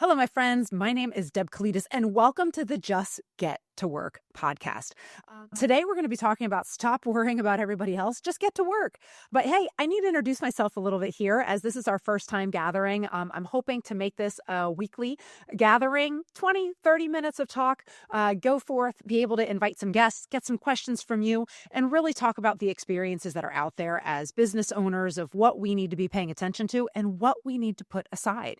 Hello, my friends. My name is Deb Colitas, and welcome to the Just Get to Work podcast. Today, we're going to be talking about stop worrying about everybody else, just get to work. But hey, I need to introduce myself a little bit here as this is our first time gathering. I'm hoping to make this a weekly gathering, 20, 30 minutes of talk, go forth, be able to invite some guests, get some questions from you, and really talk about the experiences that are out there as business owners of what we need to be paying attention to and what we need to put aside.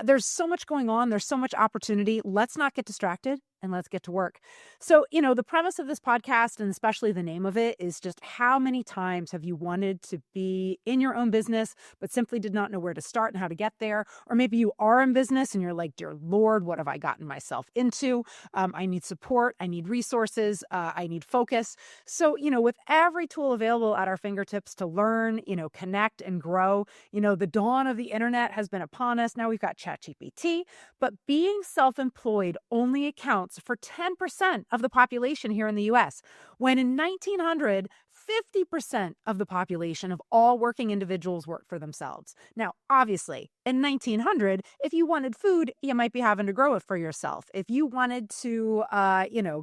There's so much going on. There's so much opportunity. Let's not get distracted and let's get to work. So, the premise of this podcast, and especially the name of it, is just how many times have you wanted to be in your own business, but simply did not know where to start and how to get there? Or maybe you are in business and you're like, dear Lord, what have I gotten myself into? I need support. I need resources. I need focus. So, with every tool available at our fingertips to learn, connect and grow, the dawn of the internet has been upon us. Now we've got ChatGPT, but being self-employed only accounts for 10% of the population here in the US, when in 1900, 50% of the population of all working individuals worked for themselves. Now, obviously, in 1900, if you wanted food, you might be having to grow it for yourself. If you wanted to,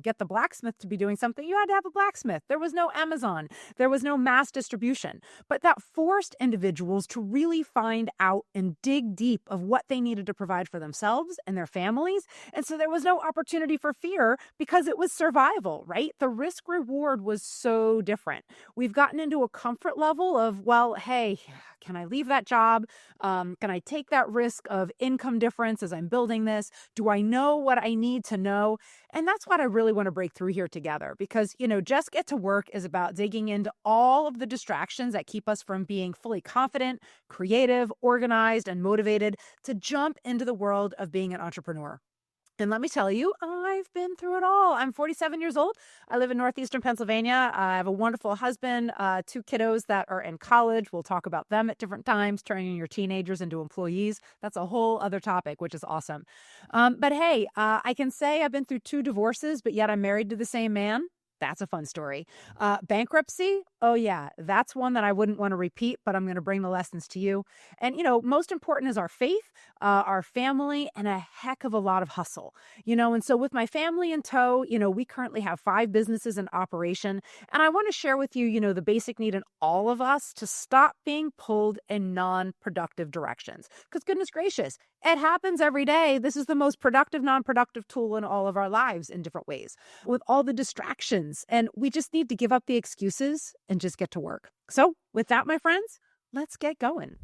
get the blacksmith to be doing something, you had to have a blacksmith. There was no Amazon. There was no mass distribution. But that forced individuals to really find out and dig deep of what they needed to provide for themselves and their families. And so there was no opportunity for fear because it was survival, right? The risk reward was so different. We've gotten into a comfort level of, well, hey, can I leave that job? Can I take that risk of income difference as I'm building this? Do I know what I need to know? And that's what I really want to break through here together because, Just Get to Work is about digging into all of the distractions that keep us from being fully confident, creative, organized, and motivated to jump into the world of being an entrepreneur. And let me tell you, I've been through it all. I'm 47 years old. I live in northeastern Pennsylvania. I have a wonderful husband, two kiddos that are in college. We'll talk about them at different times, turning your teenagers into employees. That's a whole other topic, which is awesome. But hey, I can say I've been through 2 divorces, but yet I'm married to the same man. That's a fun story. Bankruptcy. Oh yeah, that's one that I wouldn't want to repeat, but I'm going to bring the lessons to you. And, most important is our faith, our family, and a heck of a lot of hustle, and so with my family in tow, we currently have 5 businesses in operation. And I want to share with you, the basic need in all of us to stop being pulled in non-productive directions. Because goodness gracious, it happens every day. This is the most productive, non-productive tool in all of our lives in different ways with all the distractions. And we just need to give up the excuses and just get to work. So with that, my friends, let's get going.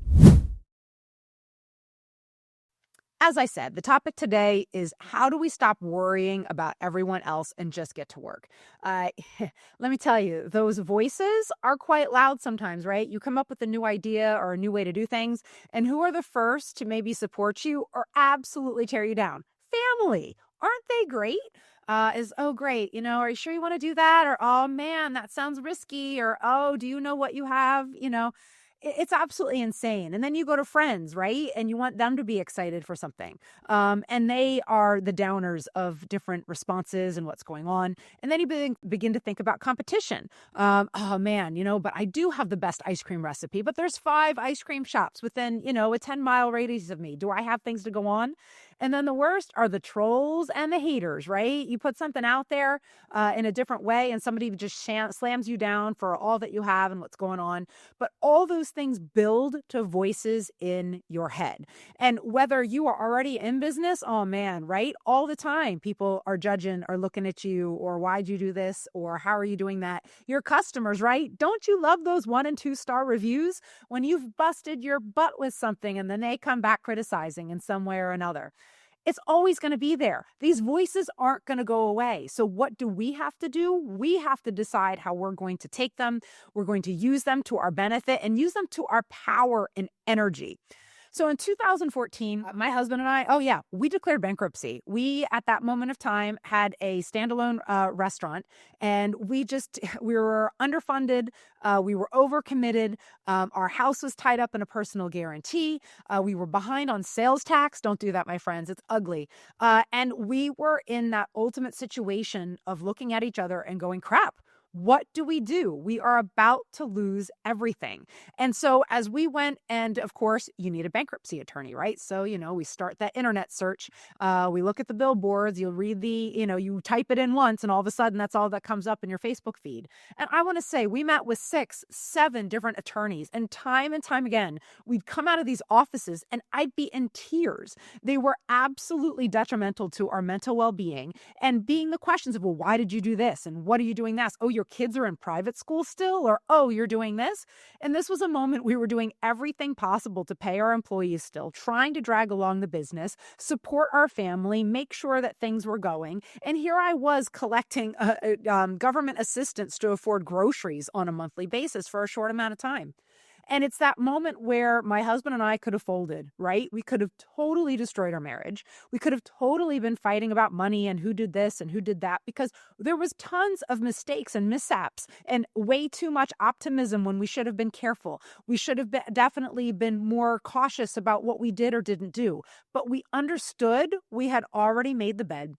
As I said, the topic today is how do we stop worrying about everyone else and just get to work? Let me tell you, those voices are quite loud sometimes, right? You come up with a new idea or a new way to do things, and who are the first to maybe support you or absolutely tear you down? Family. Aren't they great? Oh, great. Are you sure you want to do that? Or, oh, man, that sounds risky. Or, oh, do you know what you have? It's absolutely insane. And then you go to friends, right? And you want them to be excited for something. And they are the downers of different responses and what's going on. And then you begin to think about competition. Oh man, but I do have the best ice cream recipe, but there's 5 ice cream shops within, a 10-mile radius of me. Do I have things to go on? And then the worst are the trolls and the haters, right? You put something out there in a different way and somebody just slams you down for all that you have and what's going on. But all those things build to voices in your head. And whether you are already in business, oh man, right? All the time, people are judging or looking at you or why'd you do this or how are you doing that? Your customers, right? Don't you love those 1 and 2 star reviews when you've busted your butt with something and then they come back criticizing in some way or another? It's always going to be there. These voices aren't going to go away. So what do we have to do? We have to decide how we're going to take them. We're going to use them to our benefit and use them to our power and energy. So in 2014, my husband and I, we declared bankruptcy. We, at that moment of time, had a standalone restaurant, and we were underfunded. We were overcommitted. Our house was tied up in a personal guarantee. We were behind on sales tax. Don't do that, my friends. It's ugly. And we were in that ultimate situation of looking at each other and going, crap. What do? We are about to lose everything. And so as we went, and of course, you need a bankruptcy attorney, right? So, we start that internet search. We look at the billboards, you'll read you type it in once, and all of a sudden that's all that comes up in your Facebook feed. And I want to say we met with 6, 7 different attorneys, and time again, we'd come out of these offices and I'd be in tears. They were absolutely detrimental to our mental well-being, and being the questions of, well, why did you do this? And what are you doing this? Oh, your kids are in private school still? Or, oh, you're doing this? And this was a moment we were doing everything possible to pay our employees still, trying to drag along the business, support our family, make sure that things were going. And here I was collecting government assistance to afford groceries on a monthly basis for a short amount of time. And it's that moment where my husband and I could have folded, right? We could have totally destroyed our marriage. We could have totally been fighting about money and who did this and who did that, because there was tons of mistakes and mishaps and way too much optimism when we should have been careful. We should have definitely been more cautious about what we did or didn't do. But we understood we had already made the bed.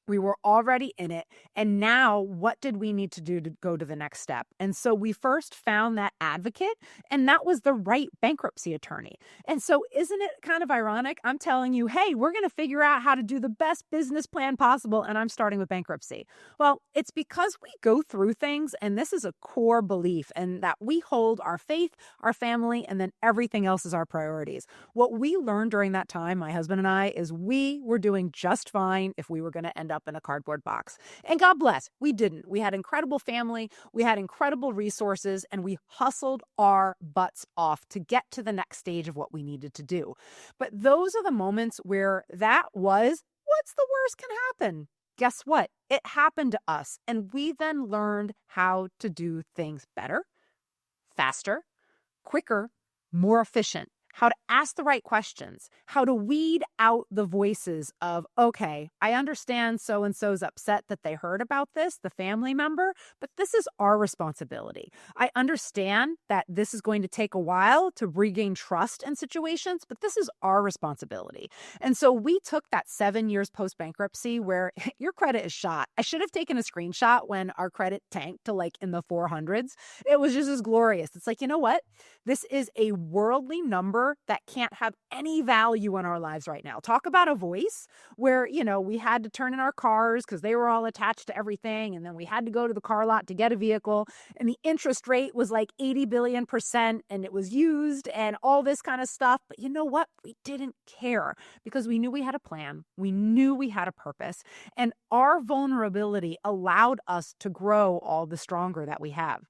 We were already in it. And now what did we need to do to go to the next step? And so we first found that advocate, and that was the right bankruptcy attorney. And so isn't it kind of ironic? I'm telling you, hey, we're going to figure out how to do the best business plan possible, and I'm starting with bankruptcy. Well, it's because we go through things, and this is a core belief, and that we hold our faith, our family, and then everything else is our priorities. What we learned during that time, my husband and I, is we were doing just fine if we were going to end up in a cardboard box. And God bless, we didn't. We had incredible family, we had incredible resources, and we hustled our butts off to get to the next stage of what we needed to do. But those are the moments where that was, what's the worst can happen? Guess what? It happened to us. And we then learned how to do things better, faster, quicker, more efficient. How to ask the right questions, how to weed out the voices of, okay, I understand so-and-so's upset that they heard about this, the family member, but this is our responsibility. I understand that this is going to take a while to regain trust in situations, but this is our responsibility. And so we took that 7 years post-bankruptcy where your credit is shot. I should have taken a screenshot when our credit tanked to like in the 400s. It was just as glorious. It's like, you know what? This is a worldly number that can't have any value in our lives right now. Talk about a voice where, we had to turn in our cars because they were all attached to everything. And then we had to go to the car lot to get a vehicle. And the interest rate was like 80 billion% and it was used and all this kind of stuff. But you know what? We didn't care because we knew we had a plan. We knew we had a purpose. And our vulnerability allowed us to grow all the stronger that we have.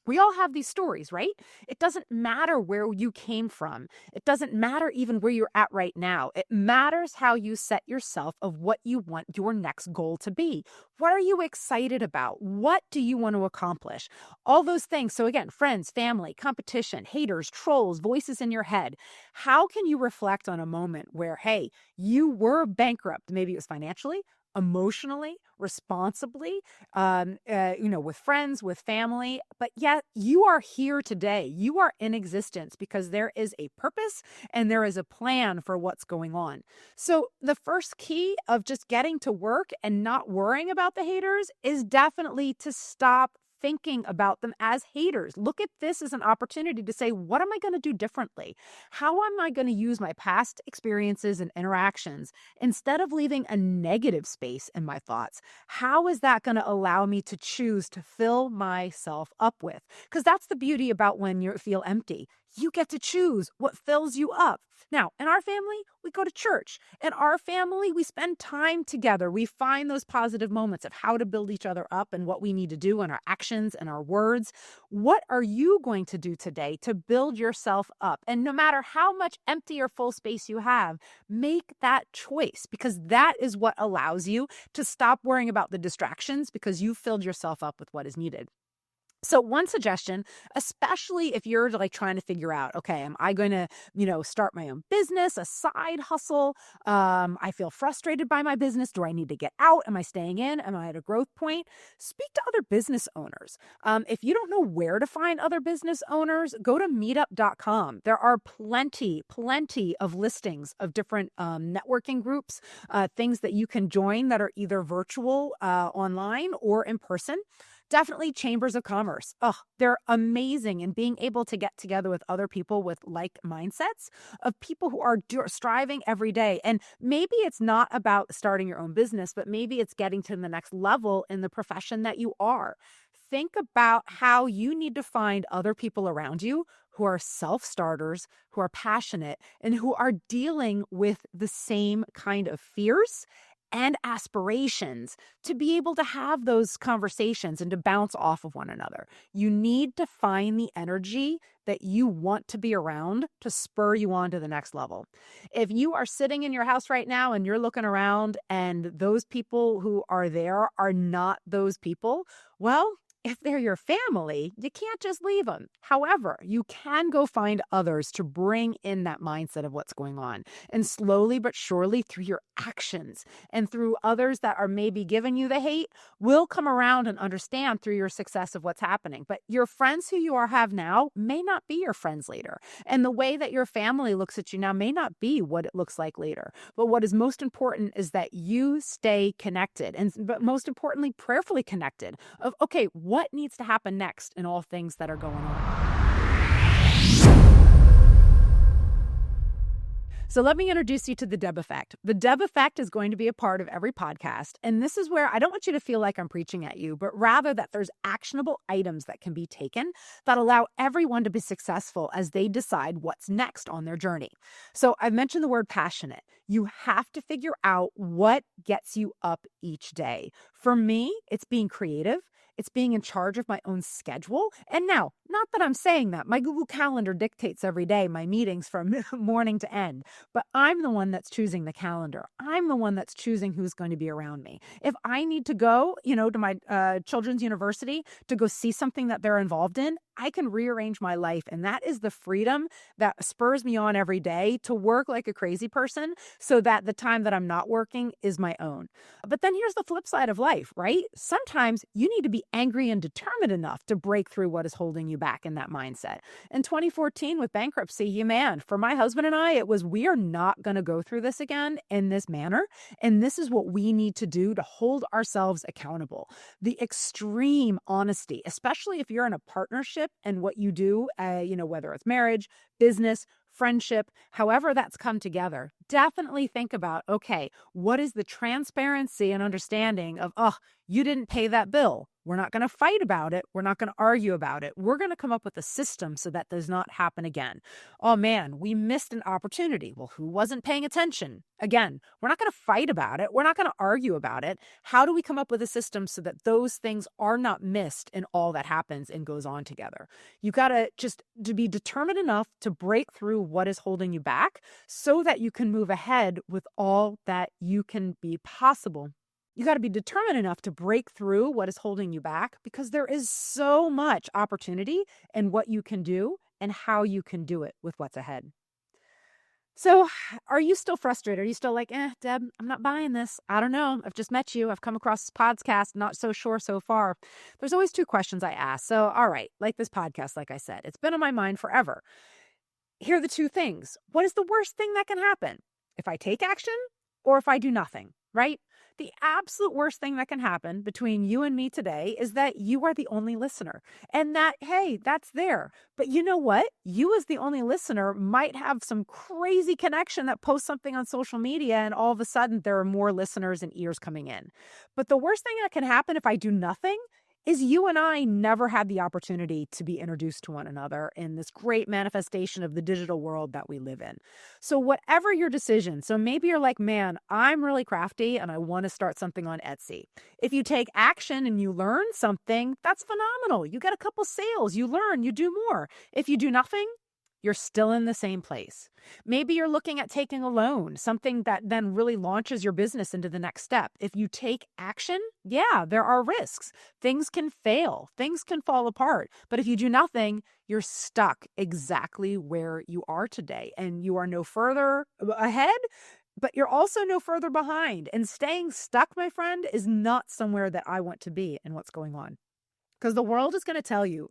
We all have these stories, right? It doesn't matter where you came from. It doesn't matter even where you're at right now. It matters how you set yourself of what you want your next goal to be. What are you excited about? What do you want to accomplish? All those things. So again, friends, family, competition, haters, trolls, voices in your head. How can you reflect on a moment where, hey, you were bankrupt? Maybe it was financially, emotionally, responsibly, with friends, with family, but yet you are here today. You are in existence because there is a purpose and there is a plan for what's going on. So the first key of just getting to work and not worrying about the haters is definitely to stop thinking about them as haters. Look at this as an opportunity to say, what am I going to do differently? How am I going to use my past experiences and interactions instead of leaving a negative space in my thoughts? How is that going to allow me to choose to fill myself up with? Because that's the beauty about when you feel empty. You get to choose what fills you up. Now, in our family, we go to church. In our family, we spend time together. We find those positive moments of how to build each other up and what we need to do in our actions and our words. What are you going to do today to build yourself up? And no matter how much empty or full space you have, make that choice because that is what allows you to stop worrying about the distractions because you filled yourself up with what is needed. So one suggestion, especially if you're like trying to figure out, okay, am I going to, start my own business, a side hustle? I feel frustrated by my business. Do I need to get out? Am I staying in? Am I at a growth point? Speak to other business owners. If you don't know where to find other business owners, go to meetup.com. There are plenty of listings of different networking groups, things that you can join that are either virtual, online, or in person. Definitely chambers of commerce. Oh, they're amazing in being able to get together with other people with like mindsets of people who are striving every day. And maybe it's not about starting your own business, but maybe it's getting to the next level in the profession that you are. Think about how you need to find other people around you who are self starters, who are passionate, and who are dealing with the same kind of fears and aspirations to be able to have those conversations and to bounce off of one another. You need to find the energy that you want to be around to spur you on to the next level. If you are sitting in your house right now and you're looking around and those people who are there are not those people, well, if they're your family, you can't just leave them. However, you can go find others to bring in that mindset of what's going on. And slowly but surely, through your actions and through others that are maybe giving you the hate, will come around and understand through your success of what's happening. But your friends who you have now may not be your friends later. And the way that your family looks at you now may not be what it looks like later. But what is most important is that you stay connected, but most importantly, prayerfully connected of, okay, what needs to happen next in all things that are going on. So let me introduce you to the Deb effect. The Deb effect is going to be a part of every podcast. And this is where I don't want you to feel like I'm preaching at you, but rather that there's actionable items that can be taken that allow everyone to be successful as they decide what's next on their journey. So I've mentioned the word passionate. You have to figure out what gets you up each day. For me, it's being creative. It's being in charge of my own schedule. And now, not that I'm saying that. My Google Calendar dictates every day my meetings from morning to end. But I'm the one that's choosing the calendar. I'm the one that's choosing who's going to be around me. If I need to go, to my children's university to go see something that they're involved in, I can rearrange my life. And that is the freedom that spurs me on every day to work like a crazy person so that the time that I'm not working is my own. But then here's the flip side of life, right? Sometimes you need to be angry and determined enough to break through what is holding you back in that mindset. In 2014 with bankruptcy, for my husband and I, it was, we are not going to go through this again in this manner. And this is what we need to do to hold ourselves accountable. The extreme honesty, especially if you're in a partnership and what you do, whether it's marriage, business, friendship, however that's come together, definitely think about, okay, what is the transparency and understanding of, you didn't pay that bill. We're not going to fight about it. We're not going to argue about it. We're going to come up with a system so that does not happen again. Oh man, we missed an opportunity. Well, who wasn't paying attention? Again, we're not going to fight about it. We're not going to argue about it. How do we come up with a system so that those things are not missed in all that happens and goes on together? You got to be determined enough to break through what is holding you back so that you can move ahead with all that you can be possible. You got to be determined enough to break through what is holding you back because there is so much opportunity in what you can do and how you can do it with what's ahead. So are you still frustrated? Are you still like, Deb, I'm not buying this. I don't know. I've just met you. I've come across this podcast. Not so sure so far. There's always two questions I ask. So, all right, like this podcast, like I said, it's been on my mind forever. Here are the two things. What is the worst thing that can happen? If I take action or if I do nothing, right? The absolute worst thing that can happen between you and me today is that you are the only listener and that, hey, that's there. But you know what? You as the only listener might have some crazy connection that posts something on social media and all of a sudden there are more listeners and ears coming in. But the worst thing that can happen if I do nothing is you and I never had the opportunity to be introduced to one another in this great manifestation of the digital world that we live in. So whatever your decision, so maybe you're like, man, I'm really crafty and I want to start something on Etsy. If you take action and you learn something, that's phenomenal. You get a couple sales, you learn, you do more. If you do nothing, you're still in the same place. Maybe you're looking at taking a loan, something that then really launches your business into the next step. If you take action, yeah, there are risks. Things can fail. Things can fall apart. But if you do nothing, you're stuck exactly where you are today. And you are no further ahead, but you're also no further behind. And staying stuck, my friend, is not somewhere that I want to be in what's going on. Because the world is going to tell you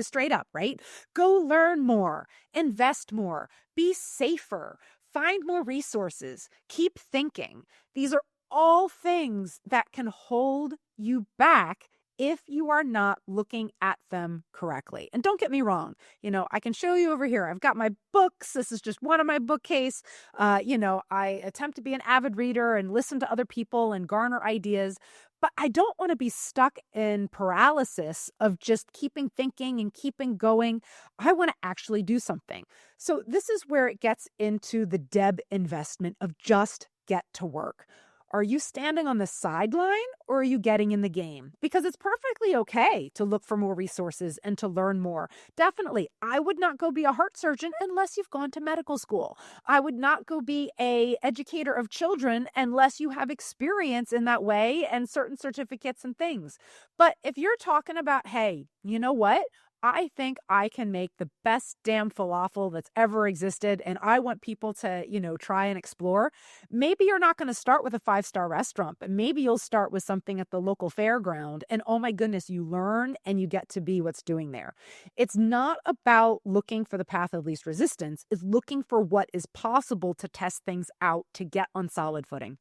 straight up, right? Go learn more, invest more, be safer, find more resources, keep thinking. These are all things that can hold you back if you are not looking at them correctly. And don't get me wrong, I can show you over here. I've got my books. This is just one of my bookcase. I attempt to be an avid reader and listen to other people and garner ideas. But I don't want to be stuck in paralysis of just keeping thinking and keeping going. I want to actually do something. So this is where it gets into the Deb investment of just get to work. Are you standing on the sideline or are you getting in the game? Because it's perfectly okay to look for more resources and to learn more. Definitely, I would not go be a heart surgeon unless you've gone to medical school. I would not go be a educator of children unless you have experience in that way and certain certificates and things. But if you're talking about, hey, you know what? I think I can make the best damn falafel that's ever existed, and I want people to, try and explore. Maybe you're not going to start with a 5-star restaurant, but maybe you'll start with something at the local fairground, and oh my goodness, you learn and you get to be what's doing there. It's not about looking for the path of least resistance. It's looking for what is possible to test things out to get on solid footing.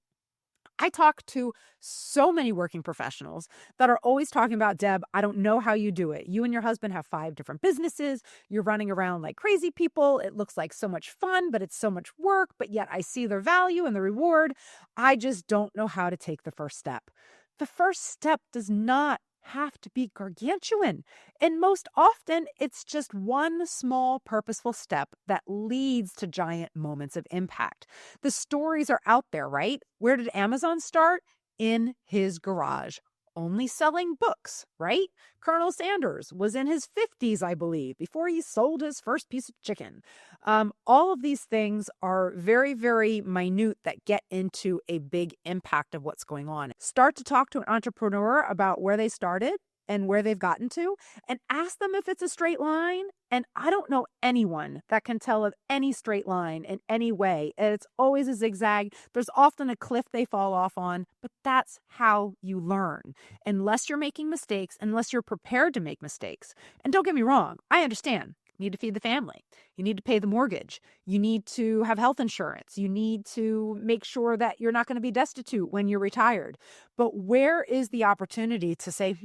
I talk to so many working professionals that are always talking about, Deb, I don't know how you do it. You and your husband have 5 different businesses. You're running around like crazy people. It looks like so much fun, but it's so much work. But yet I see their value and the reward. I just don't know how to take the first step. The first step does not have to be gargantuan. And most often, it's just one small purposeful step that leads to giant moments of impact. The stories are out there, right? Where did Amazon start? In his garage. Only selling books, right? Colonel Sanders was in his 50s, I believe, before he sold his first piece of chicken. All of these things are very, very minute that get into a big impact of what's going on. Start to talk to an entrepreneur about where they started and where they've gotten to, and ask them if it's a straight line. And I don't know anyone that can tell of any straight line in any way. It's always a zigzag. There's often a cliff they fall off on, but that's how you learn. Unless you're making mistakes, unless you're prepared to make mistakes. And don't get me wrong, I understand. You need to feed the family. You need to pay the mortgage. You need to have health insurance. You need to make sure that you're not going to be destitute when you're retired. But where is the opportunity to say,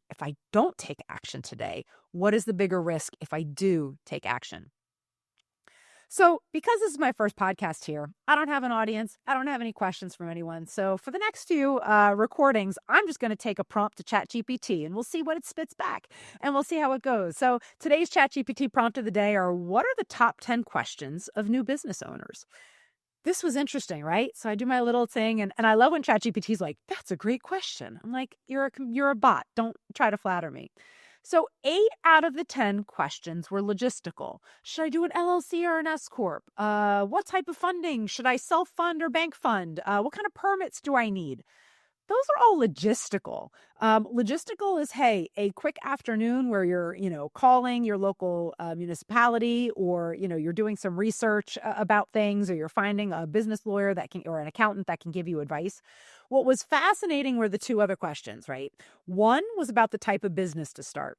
if I don't take action today, what is the bigger risk if I do take action? So because this is my first podcast here, I don't have an audience. I don't have any questions from anyone. So for the next few recordings, I'm just going to take a prompt to ChatGPT and we'll see what it spits back and we'll see how it goes. So today's ChatGPT prompt of the day are, what are the top 10 questions of new business owners? This was interesting, right? So I do my little thing and I love when ChatGPT's like, that's a great question. I'm like, you're a bot. Don't try to flatter me. So 8 out of the 10 questions were logistical. Should I do an LLC or an S Corp? What type of funding? Should I self-fund or bank fund? What kind of permits do I need? Those are all logistical. Logistical is, hey, a quick afternoon where you're, calling your local municipality, or, you're doing some research about things, or you're finding a business lawyer or an accountant that can give you advice. What was fascinating were the 2 other questions, right? One was about the type of business to start.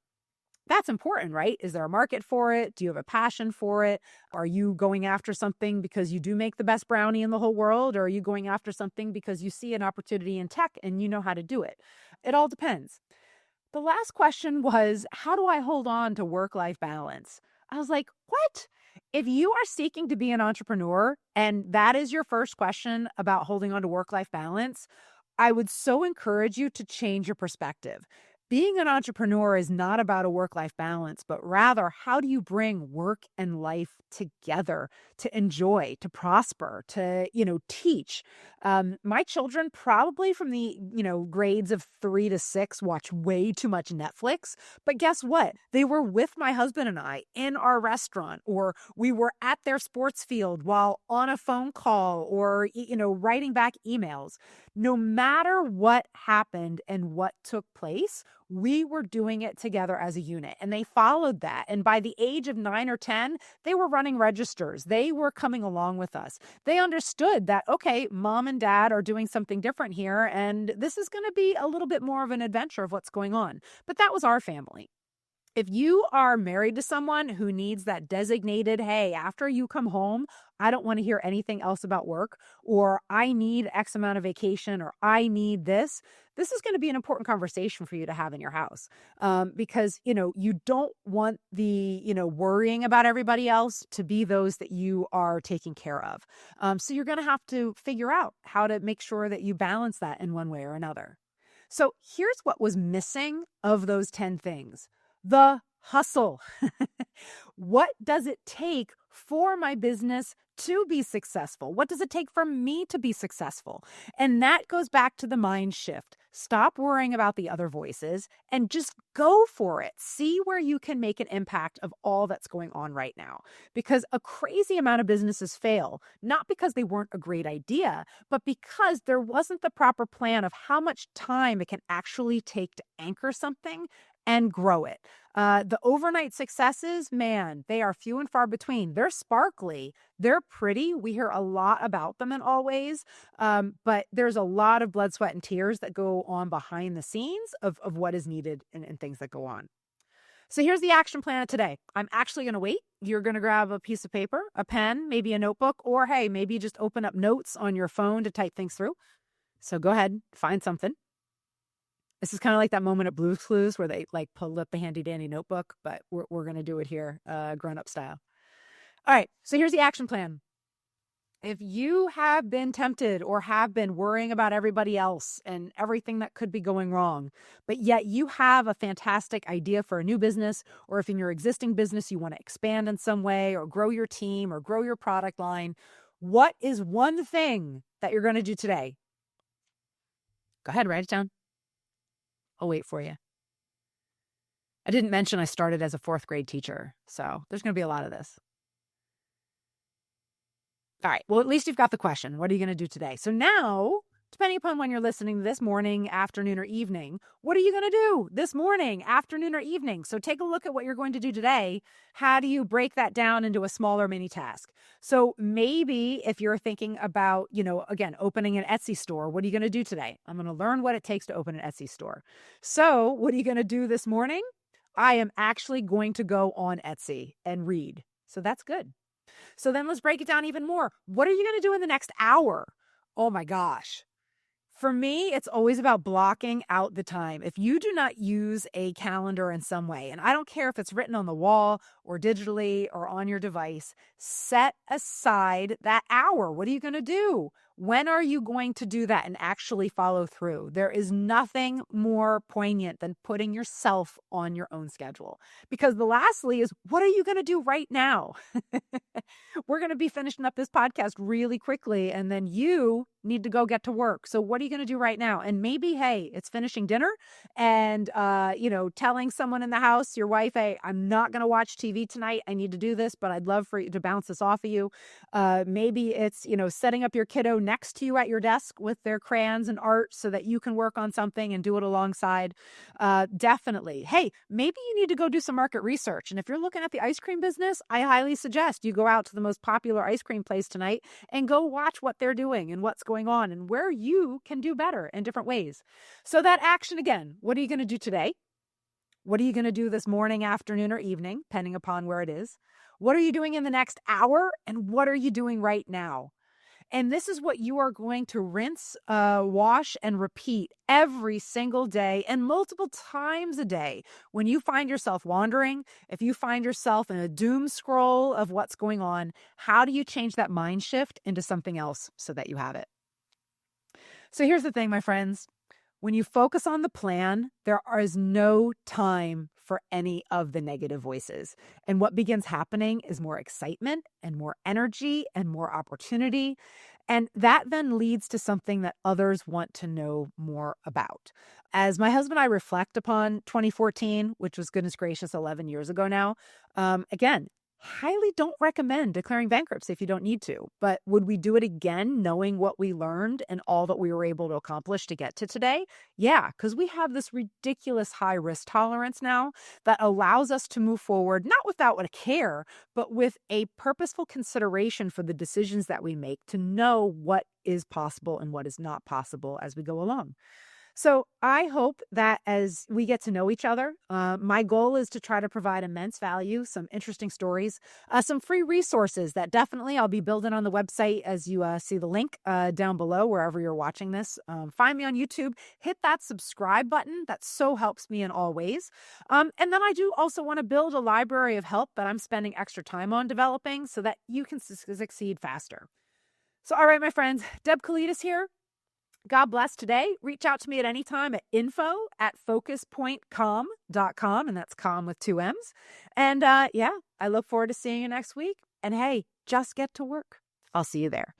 That's important, right? Is there a market for it? Do you have a passion for it? Are you going after something because you do make the best brownie in the whole world? Or are you going after something because you see an opportunity in tech and you know how to do it? It all depends. The last question was, how do I hold on to work-life balance? I was like, what? If you are seeking to be an entrepreneur and that is your first question about holding on to work-life balance, I would so encourage you to change your perspective. Being an entrepreneur is not about a work-life balance, but rather, how do you bring work and life together to enjoy, to prosper, to, teach? My children probably from the, grades of 3 to 6 watch way too much Netflix. But guess what? They were with my husband and I in our restaurant, or we were at their sports field while on a phone call, or, writing back emails. No matter what happened and what took place, we were doing it together as a unit, and they followed that. And by the age of 9 or 10, they were running registers. They were coming along with us. They understood that, okay, mom and dad are doing something different here, and this is going to be a little bit more of an adventure of what's going on. But that was our family. If you are married to someone who needs that designated, hey, after you come home, I don't want to hear anything else about work, or I need X amount of vacation, or I need this. This is going to be an important conversation for you to have in your house, because, you don't want the, worrying about everybody else to be those that you are taking care of. So you're going to have to figure out how to make sure that you balance that in one way or another. So here's what was missing of those 10 things: the hustle. What does it take for my business to be successful? What does it take for me to be successful? And that goes back to the mind shift. Stop worrying about the other voices and just go for it. See where you can make an impact of all that's going on right now. Because a crazy amount of businesses fail, not because they weren't a great idea, but because there wasn't the proper plan of how much time it can actually take to anchor something and grow it. The overnight successes, man, they are few and far between. They're sparkly. They're pretty. We hear a lot about them in all ways. But there's a lot of blood, sweat, and tears that go on behind the scenes of what is needed and things that go on. So here's the action plan of today. I'm actually going to wait. You're going to grab a piece of paper, a pen, maybe a notebook, or hey, maybe just open up notes on your phone to type things through. So go ahead, find something. This is kind of like that moment at Blue's Clues where they like pull up the handy dandy notebook, but we're going to do it here, grown up style. All right. So here's the action plan. If you have been tempted or have been worrying about everybody else and everything that could be going wrong, but yet you have a fantastic idea for a new business, or if in your existing business you want to expand in some way or grow your team or grow your product line, what is one thing that you're going to do today? Go ahead, write it down. I'll wait for you. I didn't mention I started as a 4th grade teacher, so there's going to be a lot of this. All right. Well, at least you've got the question. What are you going to do today? So now, depending upon when you're listening this morning, afternoon, or evening, what are you going to do this morning, afternoon, or evening? So take a look at what you're going to do today. How do you break that down into a smaller mini task? So maybe if you're thinking about, again, opening an Etsy store, what are you going to do today? I'm going to learn what it takes to open an Etsy store. So what are you going to do this morning? I am actually going to go on Etsy and read. So that's good. So then let's break it down even more. What are you going to do in the next hour? Oh my gosh. For me, it's always about blocking out the time. If you do not use a calendar in some way, and I don't care if it's written on the wall or digitally or on your device, set aside that hour. What are you going to do? When are you going to do that and actually follow through? There is nothing more poignant than putting yourself on your own schedule. Because the lastly is, what are you going to do right now? We're going to be finishing up this podcast really quickly, and then you need to go get to work. So what are you going to do right now? And maybe, hey, it's finishing dinner and, telling someone in the house, your wife, hey, I'm not going to watch TV tonight. I need to do this, but I'd love for you to bounce this off of you. Maybe it's, setting up your kiddo next to you at your desk with their crayons and art so that you can work on something and do it alongside. Definitely. Hey, maybe you need to go do some market research. And if you're looking at the ice cream business, I highly suggest you go out to the most popular ice cream place tonight and go watch what they're doing and what's going on and where you can do better in different ways. So that action again, what are you going to do today? What are you going to do this morning, afternoon, or evening, depending upon where it is? What are you doing in the next hour? And what are you doing right now? And this is what you are going to rinse, wash, and repeat every single day and multiple times a day. When you find yourself wandering, if you find yourself in a doom scroll of what's going on, how do you change that mind shift into something else so that you have it? So here's the thing, my friends. When you focus on the plan, there is no time for any of the negative voices. And what begins happening is more excitement and more energy and more opportunity. And that then leads to something that others want to know more about. As my husband and I reflect upon 2014, which was goodness gracious 11 years ago now, again, highly don't recommend declaring bankruptcy if you don't need to. But would we do it again, knowing what we learned and all that we were able to accomplish to get to today? Yeah, because we have this ridiculous high risk tolerance now that allows us to move forward, not without a care, but with a purposeful consideration for the decisions that we make to know what is possible and what is not possible as we go along. So I hope that as we get to know each other, my goal is to try to provide immense value, some interesting stories, some free resources that definitely I'll be building on the website as you see the link down below wherever you're watching this. Find me on YouTube, hit that subscribe button. That so helps me in all ways. And then I do also want to build a library of help that I'm spending extra time on developing so that you can succeed faster. So, all right, my friends, Deb Colitas here. God bless today. Reach out to me at any time at info@focuspointcom.com. And that's com with 2 M's. And yeah, I look forward to seeing you next week. And hey, just get to work. I'll see you there.